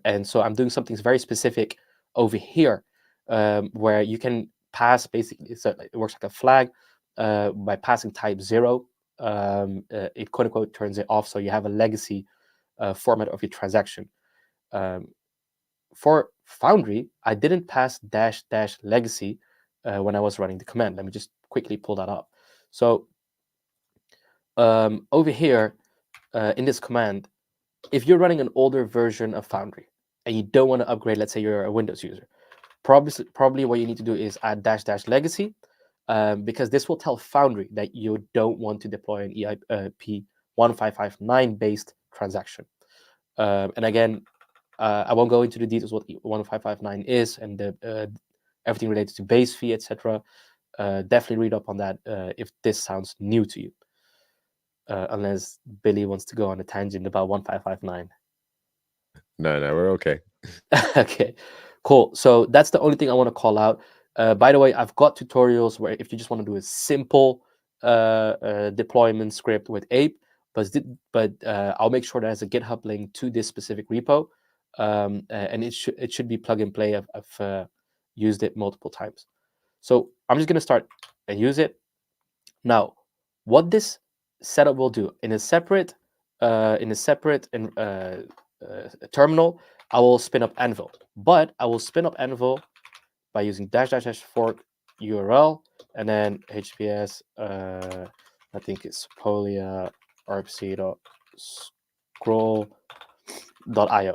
And so I'm doing something very specific over here, where you can pass basically, it works like a flag by passing type 0. It quote unquote turns it off, so you have a legacy format of your transaction. For Foundry, I didn't pass -- legacy when I was running the command. Let me just quickly pull that up. So over here in this command, if you're running an older version of Foundry and you don't want to upgrade, let's say you're a Windows user, probably what you need to do is add -- legacy, because this will tell Foundry that you don't want to deploy an EIP 1559 based transaction. And again, I won't go into the details what 1559 is and everything related to base fee, etc. Definitely read up on that if this sounds new to you. Unless Billy wants to go on a tangent about 1559. No, we're okay. Okay, cool. So that's the only thing I want to call out. By the way, I've got tutorials where if you just want to do a simple deployment script with Ape, but I'll make sure there's a GitHub link to this specific repo, and it should be plug and play. I've used it multiple times. So I'm just gonna start and use it. Now, what this setup will do in a separate terminal, I will spin up Anvil, but I will spin up Anvil by using -- fork URL and then HPS. I think it's Sepolia rpc.scroll.io.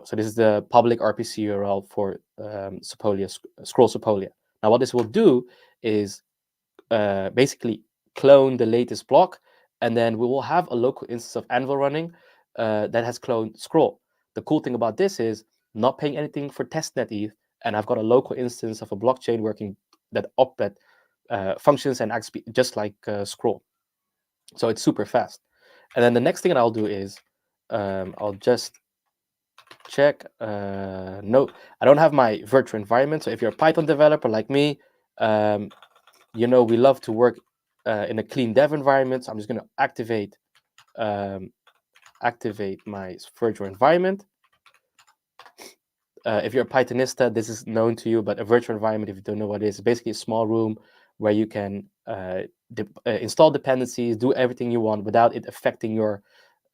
So this is the public RPC URL for Scroll Sepolia. Now, what this will do is basically clone the latest block, and then we will have a local instance of Anvil running that has cloned Scroll. The cool thing about this is not paying anything for testnet ETH, and I've got a local instance of a blockchain working that functions and acts just like Scroll. So it's super fast. And then the next thing that I'll do is I'll just check. No, I don't have my virtual environment. So if you're a Python developer like me, you know we love to work in a clean dev environment. So I'm just going to activate my virtual environment. If you're a Pythonista, this is known to you, but a virtual environment, if you don't know what it is, basically a small room where you can install dependencies, do everything you want without it affecting your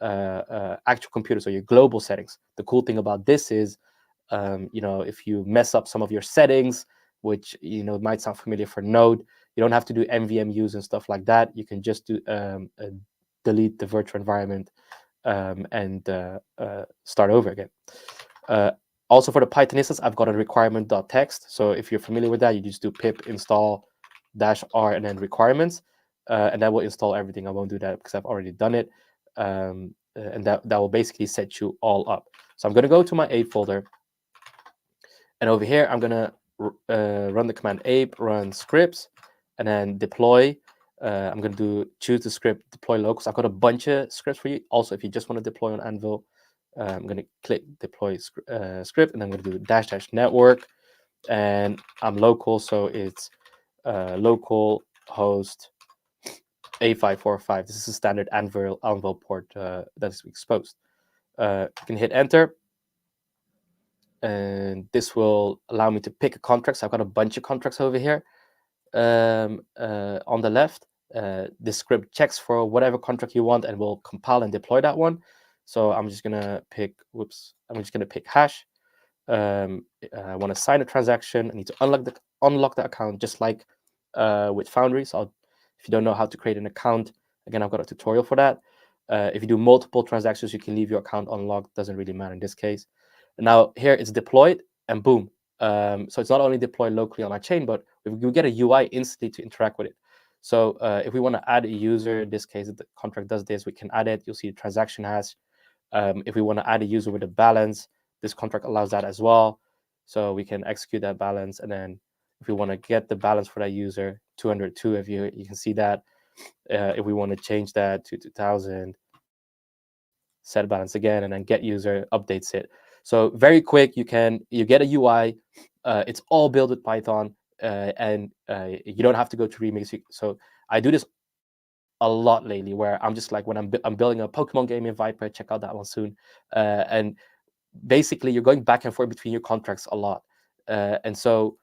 actual computer, so your global settings. The cool thing about this is, if you mess up some of your settings, which might sound familiar for Node, you don't have to do MVMUs and stuff like that. You can just do delete the virtual environment and start over again. Also for the Pythonistas, I've got a requirement.txt. So if you're familiar with that, you just do pip install -r and then requirements, and that will install everything. I won't do that because I've already done it. And that will basically set you all up. So I'm going to go to my ape folder, and over here I'm going to run the command ape run scripts and then deploy. I'm going to choose the script deploy locals. I've got a bunch of scripts for you. Also, if you just want to deploy on Anvil, I'm going to click deploy script, and I'm going to do -- network, and I'm local, so it's local host 8545. This is a standard Anvil port that is exposed. You can hit enter, and this will allow me to pick a contract. So I've got a bunch of contracts over here on the left. This script checks for whatever contract you want and will compile and deploy that one. So I'm just gonna pick. Whoops. I'm just gonna pick hash. I want to sign a transaction. I need to unlock the account, just like with Foundry. So if you don't know how to create an account, again, I've got a tutorial for that. If you do multiple transactions, you can leave your account unlocked. Doesn't really matter in this case. And now here it's deployed, and boom. So it's not only deployed locally on our chain, but we get a UI instantly to interact with it. So if we want to add a user, in this case, the contract does this, we can add it. You'll see the transaction hash. If we want to add a user with a balance, this contract allows that as well. So we can execute that balance. And then if we want to get the balance for that user, 202, if you can see that. If we want to change that to 2000, set balance again, and then get user updates it. So very quick, you get a UI. It's all built with Python, and you don't have to go to Remix. So I do this a lot lately, where I'm just like, when I'm building a Pokemon game in Viper, check out that one soon. And basically, you're going back and forth between your contracts a lot. And so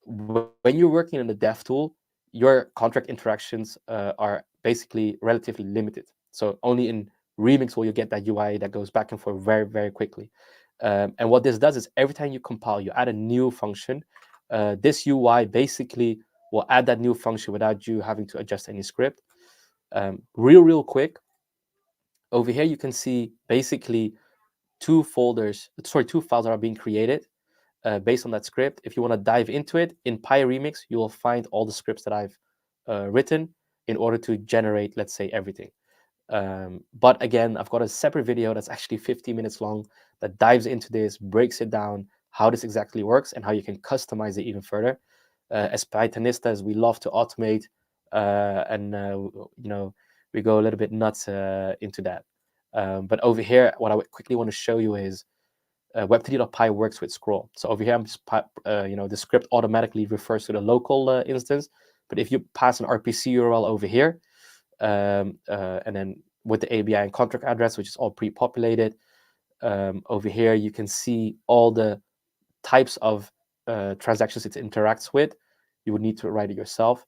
when you're working in the dev tool, your contract interactions are basically relatively limited. So only in Remix will you get that UI that goes back and forth very, very quickly. And what this does is every time you compile, you add a new function. This UI basically will add that new function without you having to adjust any script. Real quick, over here you can see basically two files that are being created based on that script. If you want to dive into it, in PyRemix, you will find all the scripts that I've written in order to generate, let's say, everything. But again, I've got a separate video that's actually 15 minutes long that dives into this, breaks it down, how this exactly works, and how you can customize it even further. As Pythonistas, we love to automate, and we go a little bit nuts into that. But over here, what I quickly want to show you is web3.py works with scroll. So over here, I'm just, the script automatically refers to the local instance. But if you pass an RPC URL over here, and then with the ABI and contract address, which is all pre-populated, over here you can see all the types of transactions it interacts with. You would need to write it yourself,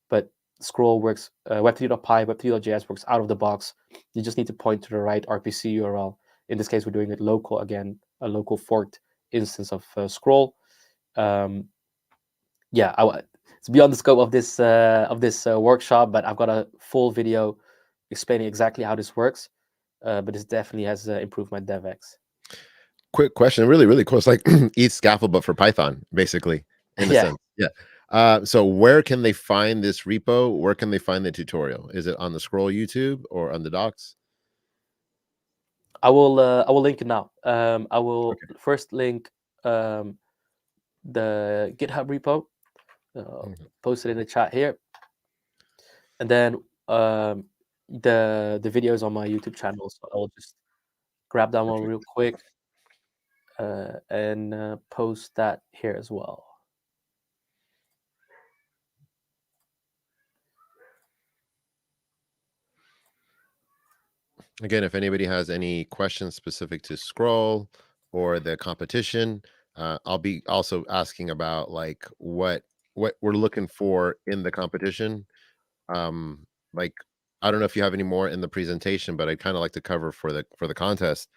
but scroll works. Web3.py, web3.js works out of the box. You just need to point to the right RPC URL. In this case, we're doing it local, again, a local forked instance of scroll. It's beyond the scope of this workshop, but I've got a full video explaining exactly how this works. But this definitely has improved my DevX. Quick question, really, really cool. It's like ETH scaffold, but for Python, basically, in a sense. Yeah. So where can they find this repo? Where can they find the tutorial? Is it on the Scroll YouTube or on the docs? I will link it now. I will first link the GitHub repo. Post it in the chat here, and then the video is on my YouTube channel. So I will just grab that one real quick and post that here as well. Again, if anybody has any questions specific to Scroll or the competition, I'll be also asking about like what we're looking for in the competition. Like, I don't know if you have any more in the presentation, but I'd kind of like to cover for the contest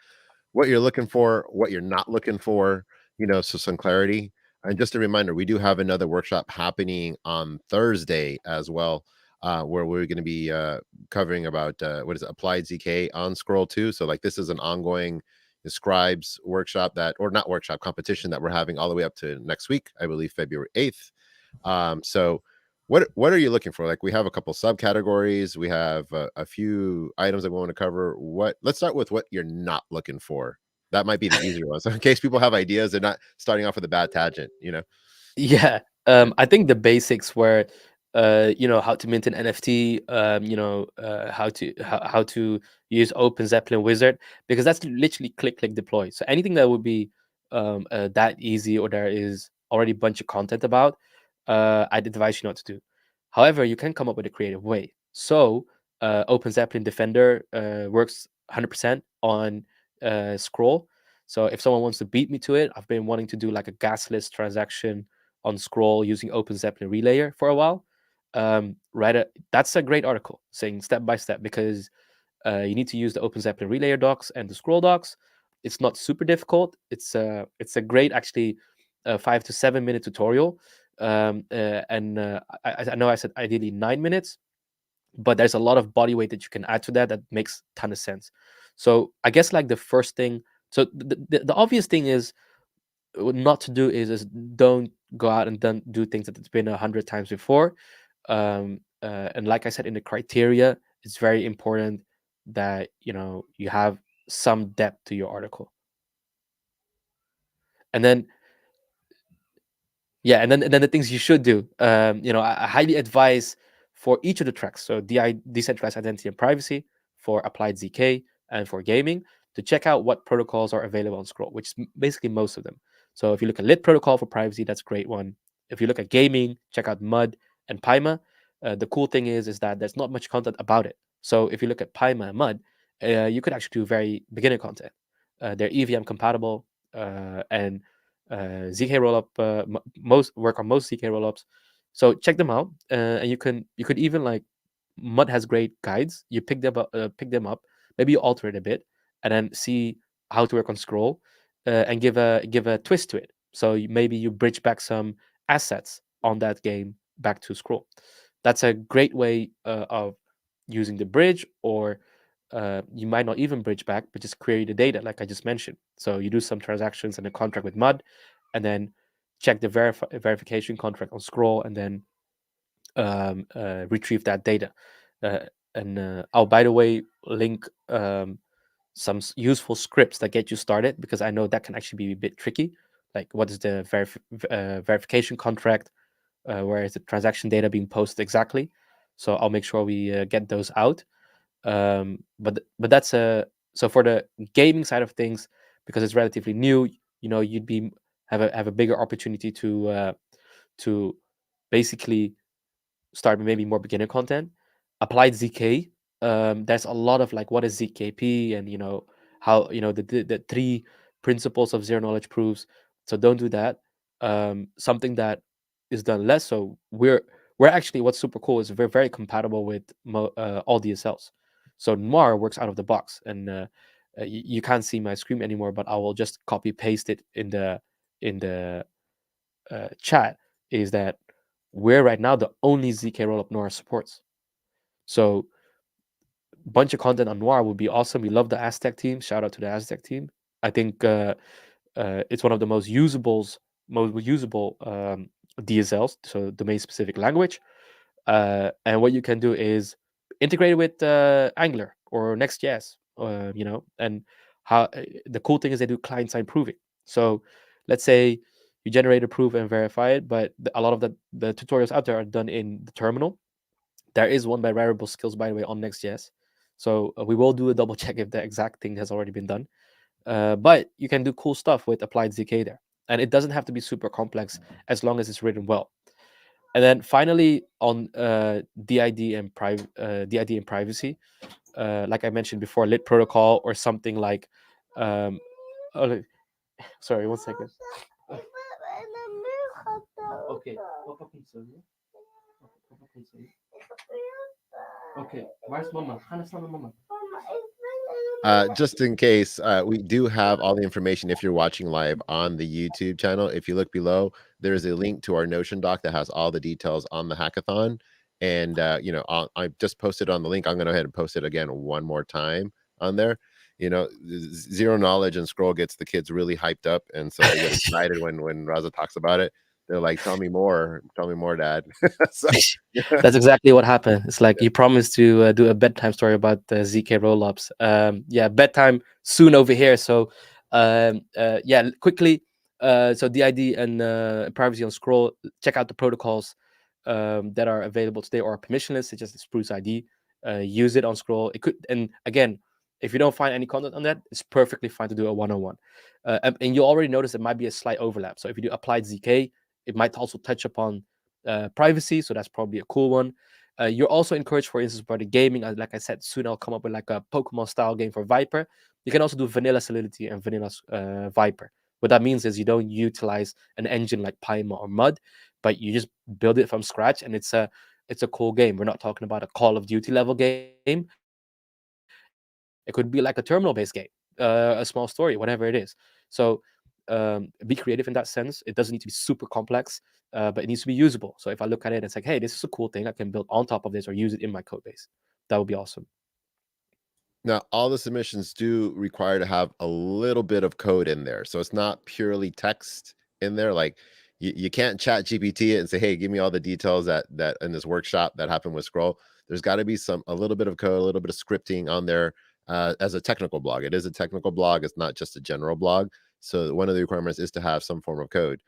what you're looking for, what you're not looking for, so some clarity. And just a reminder, we do have another workshop happening on Thursday as well, where we're going to be covering about what is it, applied ZK on Scroll 2. So like this is an ongoing scribes workshop or not workshop, competition that we're having all the way up to next week, I believe February 8th. So what are you looking for? Like we have a couple subcategories, we have a few items that we want to cover. Let's start with what you're not looking for. That might be the easier one. So in case people have ideas, they're not starting off with a bad tangent. Yeah. I think the basics were how to mint an NFT, how to use Open Zeppelin Wizard, because that's literally click deploy. So anything that would be that easy, or there is already a bunch of content about, I'd advise you not to do. However, you can come up with a creative way. So Open Zeppelin Defender works 100% on Scroll. So if someone wants to beat me to it, I've been wanting to do like a gasless transaction on Scroll using Open Zeppelin Relayer for a while. That's a great article saying step by step, because You need to use the OpenZeppelin relayer docs and the scroll docs. It's not super difficult. It's a great actually 5 to 7 minute tutorial. I know I said ideally 9 minutes, but there's a lot of body weight that you can add to that makes a ton of sense. So I guess like the first thing, so the obvious thing is not to do is don't go out and don't do things that it's been 100 times before. And like I said, in the criteria, it's very important that you have some depth to your article. And then yeah, and then the things you should do. I highly advise for each of the tracks. So decentralized identity and privacy, for applied ZK, and for gaming, to check out what protocols are available on Scroll, which is basically most of them. So if you look at Lit protocol for privacy, that's a great one. If you look at gaming, check out Mud and Paima. The cool thing is that there's not much content about it. So if you look at Paima and Mud, you could actually do very beginner content. They're EVM compatible, and ZK rollup most work on most ZK rollups. So check them out, and you could even like Mud has great guides. You pick them up, maybe you alter it a bit, and then see how to work on Scroll, and give a twist to it. So maybe you bridge back some assets on that game back to Scroll. That's a great way of using the bridge, or you might not even bridge back, but just query the data, like I just mentioned. So you do some transactions and a contract with Mud, and then check the verification contract on Scroll, and then retrieve that data. Uh, I'll, by the way, link some useful scripts that get you started, because I know that can actually be a bit tricky. Like, what is the verification contract? Where is the transaction data being posted exactly? So I'll make sure we get those out. But that's so for the gaming side of things, because it's relatively new, you'd be have a bigger opportunity to basically start with maybe more beginner content. Applied ZK, there's a lot of like, what is ZKP, and how the three principles of zero knowledge proofs. So don't do that. Something that is done less. So we're actually, what's super cool is we're very compatible with all DSLs. So Noir works out of the box, and you can't see my screen anymore, but I will just copy paste it in the chat. Is that we're right now the only ZK rollup Noir supports. So bunch of content on Noir would be awesome. We love the Aztec team. Shout out to the Aztec team. I think it's one of the most usable DSLs, so domain specific language. And what you can do is integrate it with Angular or Next.js, and the cool thing is they do client side proving. So let's say you generate a proof and verify it, but a lot of the tutorials out there are done in the terminal. There is one by Rarible Skills, by the way, on Next.js. So we will do a double check if the exact thing has already been done. But you can do cool stuff with applied ZK there. And it doesn't have to be super complex as long as it's written well. And then finally, on DID and privacy, like I mentioned before, Lit protocol or something like, um, oh, sorry, 1 second. Okay, okay, where's mama? Mama. Just in case, we do have all the information if you're watching live on the YouTube channel. If you look below, there's a link to our Notion doc that has all the details on the hackathon. And I just posted on the link. I'm going to go ahead and post it again one more time on there. Zero knowledge and Scroll gets the kids really hyped up, and so they get excited when Raza talks about it. They're like, tell me more, Dad. So, That's exactly what happened. It's like you promised to do a bedtime story about ZK rollups. Yeah, bedtime soon over here. So, yeah, quickly. So DID and privacy on Scroll. Check out the protocols that are available today or are permissionless, such as the Spruce ID. Use it on Scroll. It could, and again, if you don't find any content on that, it's perfectly fine to do a one-on-one. And you'll already notice there might be a slight overlap. So if you do applied ZK, it might also touch upon privacy, so that's probably a cool one. You're also encouraged, for instance, for the gaming. Like I said, soon I'll come up with like a Pokemon style game for Viper. You can also do vanilla Solidity and vanilla Viper. What that means is you don't utilize an engine like Paima or Mud, but you just build it from scratch, and it's a cool game. We're not talking about a Call of Duty level game. It's a It could be like a terminal-based game, a small story, whatever it is. So be creative in that sense. It doesn't need to be super complex, but it needs to be usable. So if I look at it and it's like, hey, this is a cool thing, I can build on top of this or use it in my code base. That would be awesome. Now, all the submissions do require to have a little bit of code in there. So it's not purely text in there. Like you can't chat GPT it and say, hey, give me all the details that in this workshop that happened with Scroll. There's got to be a little bit of code, a little bit of scripting on there as a technical blog. It is a technical blog. It's not just a general blog. So one of the requirements is to have some form of code.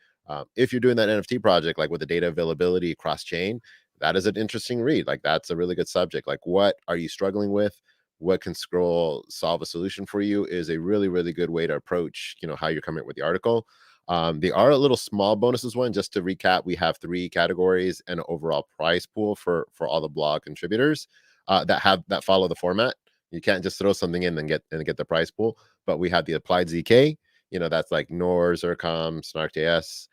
If you're doing that NFT project, like with the data availability cross chain, that is an interesting read. Like that's a really good subject. Like what are you struggling with? What can Scroll solve a solution for you is a really, really good way to approach, how you're coming up with the article. They are a little small bonuses one. Just to recap, we have 3 categories and an overall prize pool for all the blog contributors that follow the format. You can't just throw something in and get the prize pool. But we have the applied ZK. That's like Nor, Zircom, Snark.js,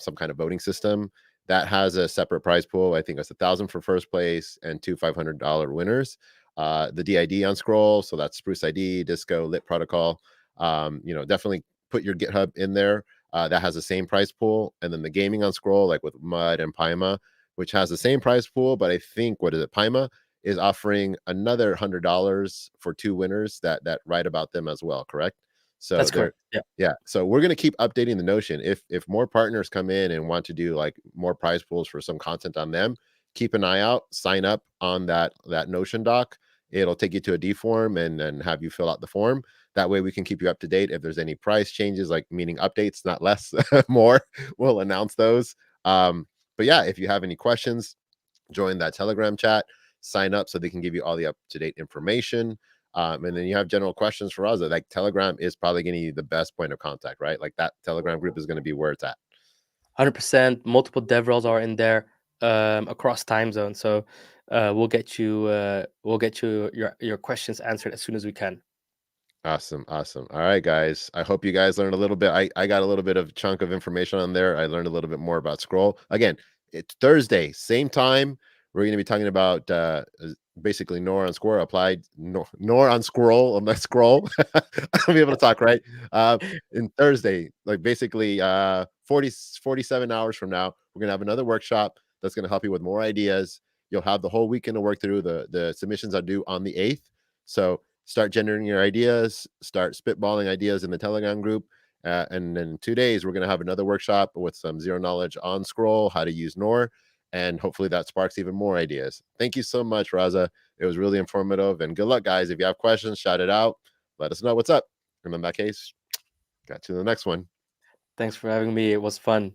some kind of voting system that has a separate prize pool. I think it's 1,000 for first place and 2 $500 winners. The DID on Scroll, so that's Spruce ID, Disco, Lit Protocol. Definitely put your GitHub in there. That has the same price pool. And then the gaming on Scroll, like with Mud and Paima, which has the same price pool, but I think Paima is offering another $100 for 2 winners that write about them as well. Correct? So That's correct. yeah. So we're gonna keep updating the Notion. If more partners come in and want to do like more prize pools for some content on them, keep an eye out. Sign up on that Notion doc. It'll take you to a D form and have you fill out the form. That way we can keep you up to date. If there's any price changes, like meaning updates, not less, more, we'll announce those. But yeah, if you have any questions, join that Telegram chat, sign up so they can give you all the up-to-date information. And then you have general questions for Raza. Like Telegram is probably going to be the best point of contact, right? Like that Telegram group is going to be where it's at. 100%. Multiple Dev Rels are in there across time zones. So we'll get you your questions answered as soon as we can. Awesome. All right, guys. I hope you guys learned a little bit. I got a little bit of chunk of information on there. I learned a little bit more about Scroll. Again, it's Thursday, same time. We're going to be talking about basically Nor on Squirrel applied Nor on Squirrel on my Scroll. I'll be able to talk right. In Thursday, like basically 47 hours from now, we're going to have another workshop that's going to help you with more ideas. You'll have the whole weekend to work through. The submissions are due on the 8th. So start generating your ideas, start spitballing ideas in the Telegram group. And then in 2 days, we're going to have another workshop with some zero knowledge on Scroll, how to use Nor. And hopefully that sparks even more ideas. Thank you so much, Raza. It was really informative. And good luck, guys. If you have questions, shout it out. Let us know what's up. And in that case, got to the next one. Thanks for having me. It was fun.